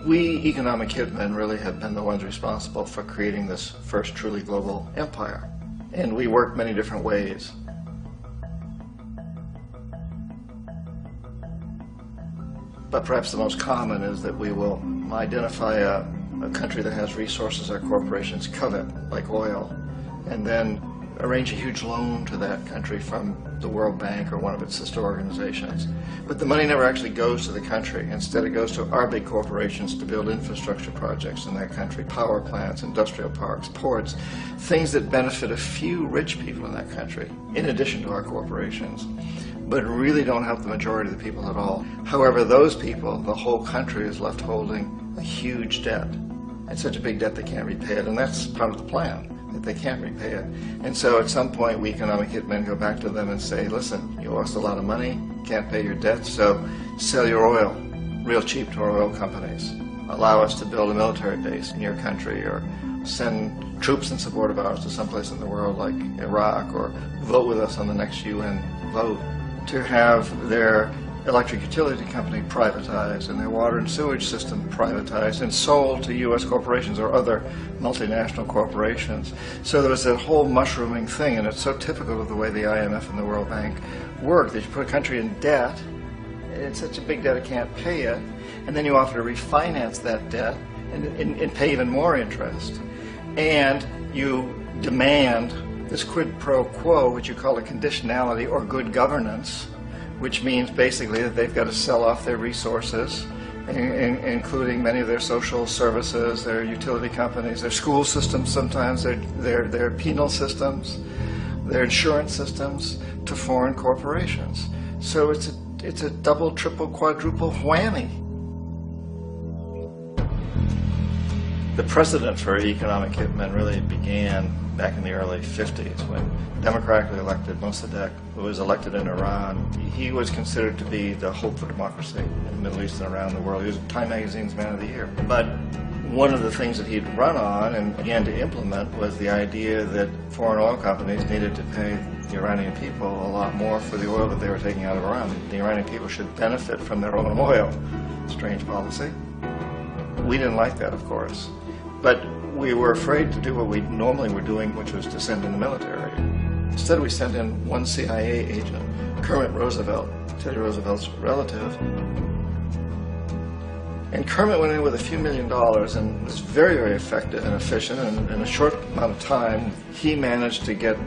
We economic hitmen really have been the ones responsible for creating this first truly global empire. And we work many different ways. But perhaps the most common is that we will identify a country that has resources our corporations covet, like oil, and then arrange a huge loan to that country from the World Bank or one of its sister organizations. But the money never actually goes to the country. Instead, it goes to our big corporations to build infrastructure projects in that country, power plants, industrial parks, ports, things that benefit a few rich people in that country, in addition to our corporations, but really don't help the majority of the people at all. However, those people, the whole country is left holding a huge debt. It's such a big debt they can't repay it, and that's part of the plan, that they can't repay it. And so at some point, we economic hitmen go back to them and say, listen, you lost a lot of money, can't pay your debt, so sell your oil real cheap to our oil companies. Allow us to build a military base in your country, or send troops in support of ours to someplace in the world like Iraq, or vote with us on the next UN vote. To have their electric utility company privatized and their water and sewage system privatized and sold to U.S. corporations or other multinational corporations. So there was that whole mushrooming thing, and it's so typical of the way the IMF and the World Bank work, that you put a country in debt, it's such a big debt it can't pay it, and then you offer to refinance that debt and pay even more interest. And you demand this quid pro quo, which you call a conditionality or good governance, which means basically that they've got to sell off their resources, including many of their social services, their utility companies, their school systems sometimes, their penal systems, their insurance systems, to foreign corporations. So it's a double, triple, quadruple whammy. The precedent for economic hitmen really began back in the early 50s when democratically elected Mossadegh, who was elected in Iran, he was considered to be the hope for democracy in the Middle East and around the world. He was Time Magazine's Man of the Year. But one of the things that he'd run on and began to implement was the idea that foreign oil companies needed to pay the Iranian people a lot more for the oil that they were taking out of Iran. The Iranian people should benefit from their own oil. Strange policy. We didn't like that, of course. But we were afraid to do what we normally were doing, which was to send in the military. Instead, we sent in one CIA agent, Kermit Roosevelt, Teddy Roosevelt's relative. And Kermit went in with a few $1 million and was very, very effective and efficient. And in a short amount of time, he managed to get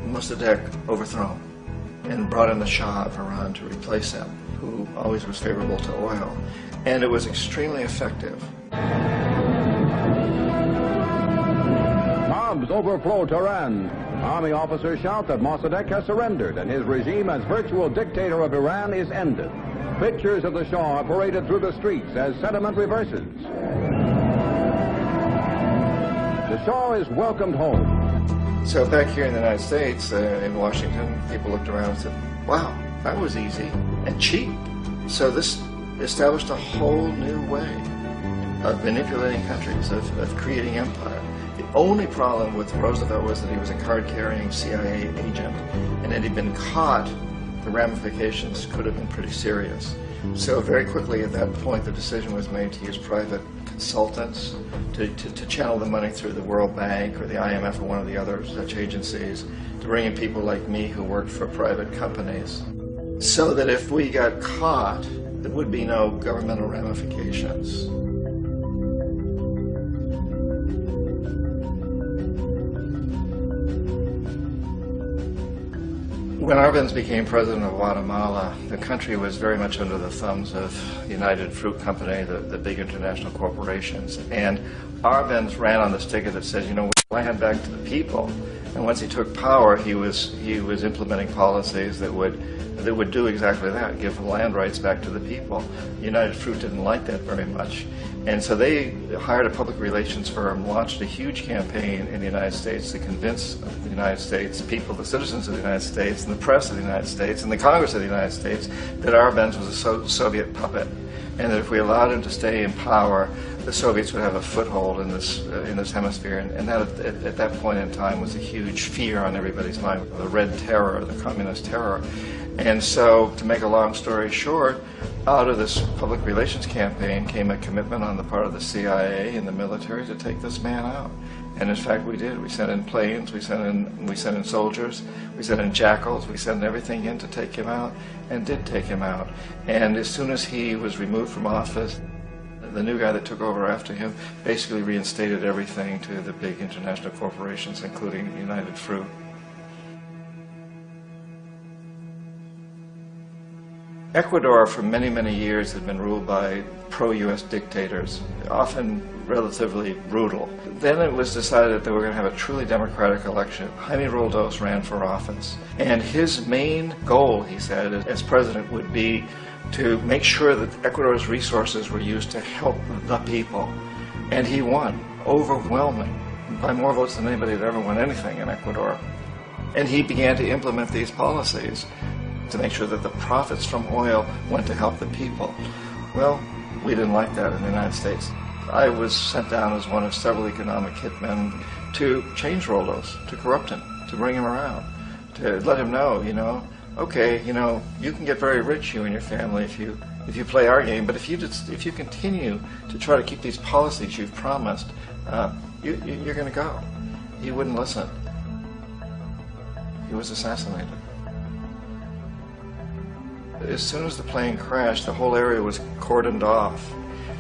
Mossadegh overthrown and brought in the Shah of Iran to replace him, who always was favorable to oil. And it was extremely effective. Mobs overflow Tehran. Army officers shout that Mossadegh has surrendered and his regime as virtual dictator of Iran is ended. Pictures of the Shah are paraded through the streets as sentiment reverses. The Shah is welcomed home. So back here in the United States, in Washington, people looked around and said, wow, that was easy and cheap. So this established a whole new way of manipulating countries, of creating empire. The only problem with Roosevelt was that he was a card-carrying CIA agent, and had he been caught, the ramifications could have been pretty serious. So very quickly at that point, the decision was made to use private consultants to channel the money through the World Bank or the IMF or one of the other such agencies, to bring in people like me who worked for private companies, so that if we got caught, there would be no governmental ramifications. When Arbenz became president of Guatemala, the country was very much under the thumbs of United Fruit Company, the big international corporations. And Arbenz ran on this ticket that says, you know, we land back to the people. And once he took power, he was implementing policies that would do exactly that, give land rights back to the people. United Fruit didn't like that very much. And so they hired a public relations firm, launched a huge campaign in the United States to convince the United States people, the citizens of the United States, and the press of the United States, and the Congress of the United States, that Arbenz was a Soviet puppet, and that if we allowed him to stay in power, the Soviets would have a foothold in this hemisphere. And that, at that point in time, was a huge fear on everybody's mind, the Red Terror, the Communist Terror. And so, to make a long story short, Out of this public relations campaign came a commitment on the part of the CIA and the military to take this man out. And in fact, we did. We sent in planes, we sent in soldiers, we sent in jackals, we sent everything in to take him out, and did take him out. And as soon as he was removed from office, the new guy that took over after him basically reinstated everything to the big international corporations, including United Fruit. Ecuador for many, many years had been ruled by pro-U.S. dictators, often relatively brutal. Then it was decided that they were going to have a truly democratic election. Jaime Roldos ran for office, and his main goal, he said, as president would be to make sure that Ecuador's resources were used to help the people. And he won, overwhelming, by more votes than anybody had ever won anything in Ecuador. And he began to implement these policies to make sure that the profits from oil went to help the people. Well, we didn't like that in the United States. I was sent down as one of several economic hitmen to change Roldos, to corrupt him, to bring him around, to let him know, okay, you can get very rich, you and your family, if you play our game, but if you continue to try to keep these policies you've promised, you're going to go. He wouldn't listen. He was assassinated. As soon as the plane crashed, the whole area was cordoned off.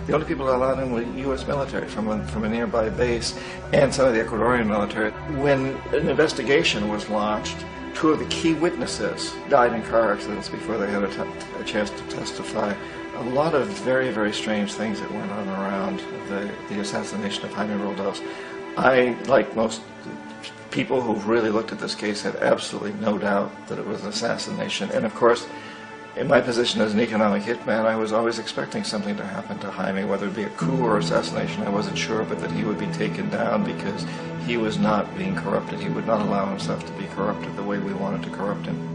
The only people allowed in were U.S. military from a nearby base and some of the Ecuadorian military. When an investigation was launched, two of the key witnesses died in car accidents before they had a chance to testify. A lot of very, very strange things that went on around the assassination of Jaime Roldos. I, like most people who've really looked at this case, had absolutely no doubt that it was an assassination. And of course, in my position as an economic hitman, I was always expecting something to happen to Jaime, whether it be a coup or assassination, I wasn't sure, but that he would be taken down because he was not being corrupted. He would not allow himself to be corrupted the way we wanted to corrupt him.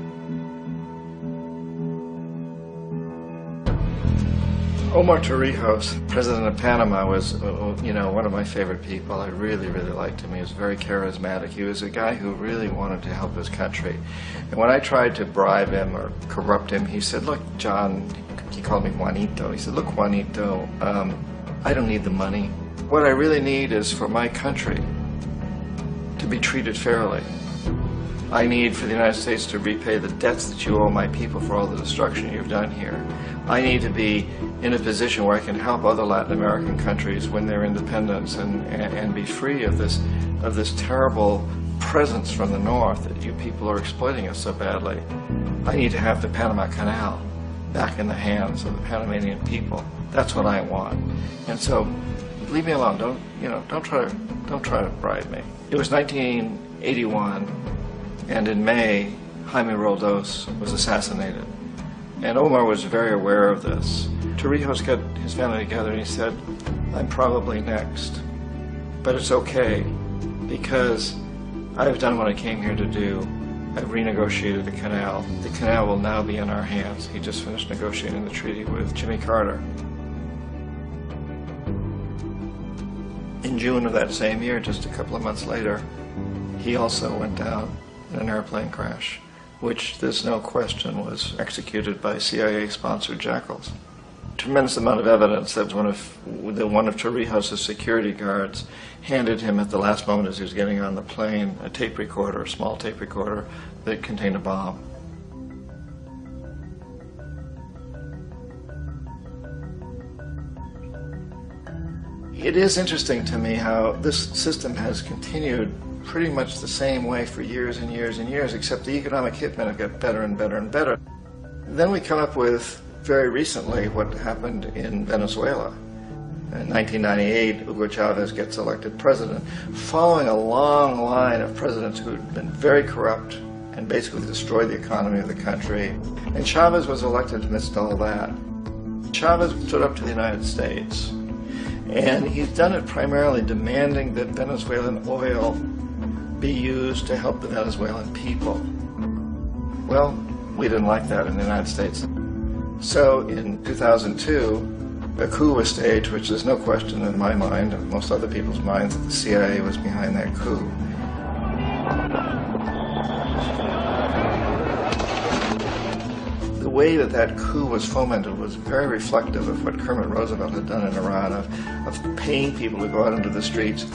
Omar Torrijos, president of Panama, was, one of my favorite people. I really, really liked him. He was very charismatic. He was a guy who really wanted to help his country. And when I tried to bribe him or corrupt him, he said, look, John, he called me Juanito. He said, look, Juanito, I don't need the money. What I really need is for my country to be treated fairly. I need for the United States to repay the debts that you owe my people for all the destruction you've done here. I need to be in a position where I can help other Latin American countries win their independence and be free of this terrible presence from the north that you people are exploiting us so badly. I need to have the Panama Canal back in the hands of the Panamanian people. That's what I want. And so, leave me alone. Don't try to bribe me. It was 1981. And in May, Jaime Roldos was assassinated. And Omar was very aware of this. Torrijos got his family together and he said, I'm probably next. But it's okay, because I've done what I came here to do. I've renegotiated the canal. The canal will now be in our hands. He just finished negotiating the treaty with Jimmy Carter. In June of that same year, just a couple of months later, he also went down in an airplane crash, which there's no question was executed by CIA-sponsored jackals. Tremendous amount of evidence that one of Torrijos' security guards handed him at the last moment as he was getting on the plane a tape recorder, a small tape recorder that contained a bomb. It is interesting to me how this system has continued pretty much the same way for years and years and years, except the economic hitmen have got better and better and better. Then we come up with, very recently, what happened in Venezuela. In 1998, Hugo Chavez gets elected president, following a long line of presidents who had been very corrupt and basically destroyed the economy of the country. And Chavez was elected amidst all that. Chavez stood up to the United States, and he's done it primarily demanding that Venezuelan oil be used to help the Venezuelan people. Well, we didn't like that in the United States. So in 2002, a coup was staged, which there's no question in my mind, and most other people's minds, that the CIA was behind that coup. The way that that coup was fomented was very reflective of what Kermit Roosevelt had done in Iran, of paying people to go out into the streets,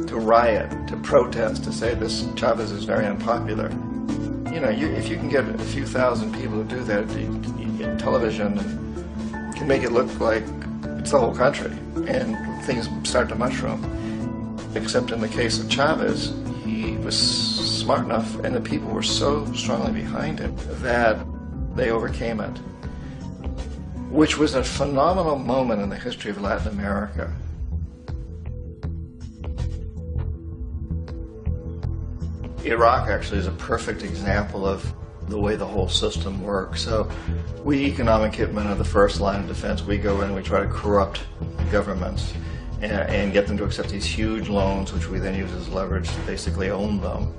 to riot, to protest, to say this Chavez is very unpopular. You know, if you can get a few thousand people to do that, television can make it look like it's the whole country, and things start to mushroom. Except in the case of Chavez, he was smart enough, and the people were so strongly behind him that they overcame it, which was a phenomenal moment in the history of Latin America. Iraq actually is a perfect example of the way the whole system works. So we economic hitmen are the first line of defense. We go in and we try to corrupt governments and get them to accept these huge loans, which we then use as leverage to basically own them.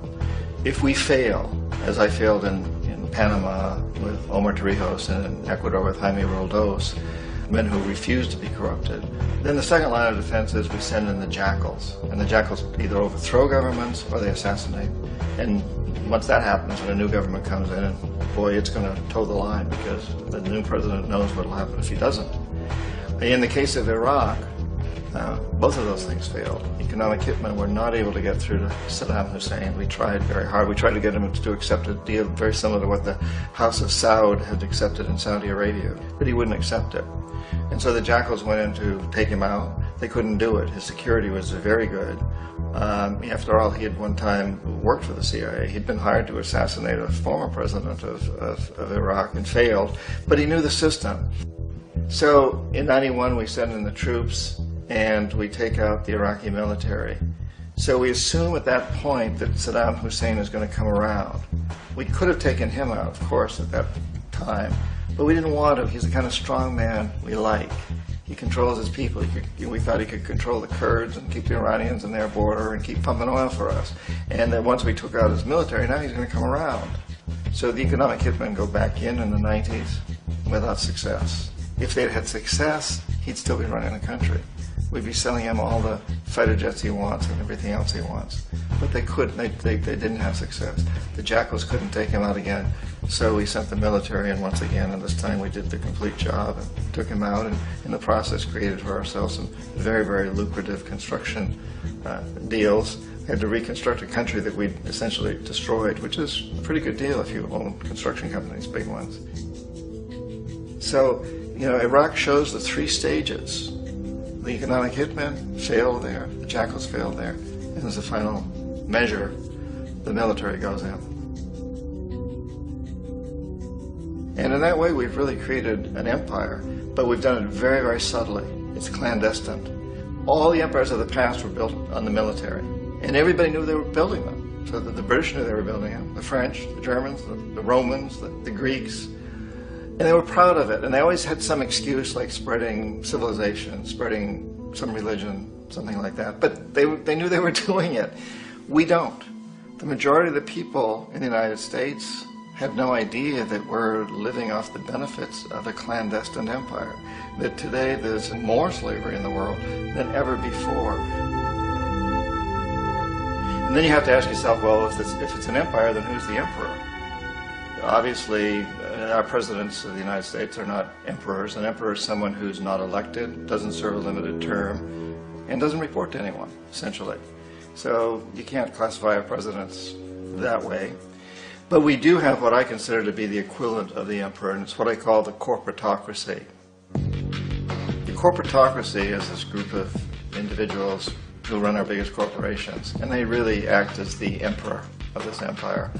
If we fail, as I failed in Panama with Omar Torrijos and in Ecuador with Jaime Roldos, men who refused to be corrupted, then the second line of defense is we send in the jackals. And the jackals either overthrow governments or they assassinate. And once that happens, when a new government comes in, and boy, it's going to toe the line, because the new president knows what will happen if he doesn't. In the case of Iraq, both of those things failed. Economic hitmen were not able to get through to Saddam Hussein. We tried very hard. We tried to get him to accept a deal very similar to what the House of Saud had accepted in Saudi Arabia, but he wouldn't accept it. And so the jackals went in to take him out. They couldn't do it. His security was very good. After all, he had one time worked for the CIA. He'd been hired to assassinate a former president of Iraq and failed, but he knew the system. So in '91, we send in the troops and we take out the Iraqi military. So we assume at that point that Saddam Hussein is going to come around. We could have taken him out, of course, at that time, but we didn't want to. He's the kind of strong man we like. He controls his people. We thought he could control the Kurds and keep the Iranians in their border and keep pumping oil for us. And that once we took out his military, now he's going to come around. So the economic hitmen go back in the 90s without success. If they'd had success, he'd still be running the country. We'd be selling him all the fighter jets he wants and everything else he wants. But they couldn't. They didn't have success. The jackals couldn't take him out again. So we sent the military in once again, and this time we did the complete job and took him out, and in the process created for ourselves some very, very lucrative construction deals. We had to reconstruct a country that we'd essentially destroyed, which is a pretty good deal if you own construction companies, big ones. So, you know, Iraq shows the three stages. The economic hitmen failed there, the jackals failed there, and as a final measure, the military goes in. And in that way, we've really created an empire, but we've done it very, very subtly. It's clandestine. All the empires of the past were built on the military, and everybody knew they were building them. So the British knew they were building them, the French, the Germans, the Romans, the Greeks. And they were proud of it, and they always had some excuse, like spreading civilization, spreading some religion, something like that. But they knew they were doing it. We don't. The majority of the people in the United States have no idea that we're living off the benefits of a clandestine empire, that today there's more slavery in the world than ever before. And then you have to ask yourself, well, if it's an empire, then who's the emperor? Obviously, our presidents of the United States are not emperors. An emperor is someone who's not elected, doesn't serve a limited term, and doesn't report to anyone, essentially. So you can't classify our presidents that way. But we do have what I consider to be the equivalent of the emperor, and it's what I call the corporatocracy. The corporatocracy is this group of individuals who run our biggest corporations, and they really act as the emperor of this empire.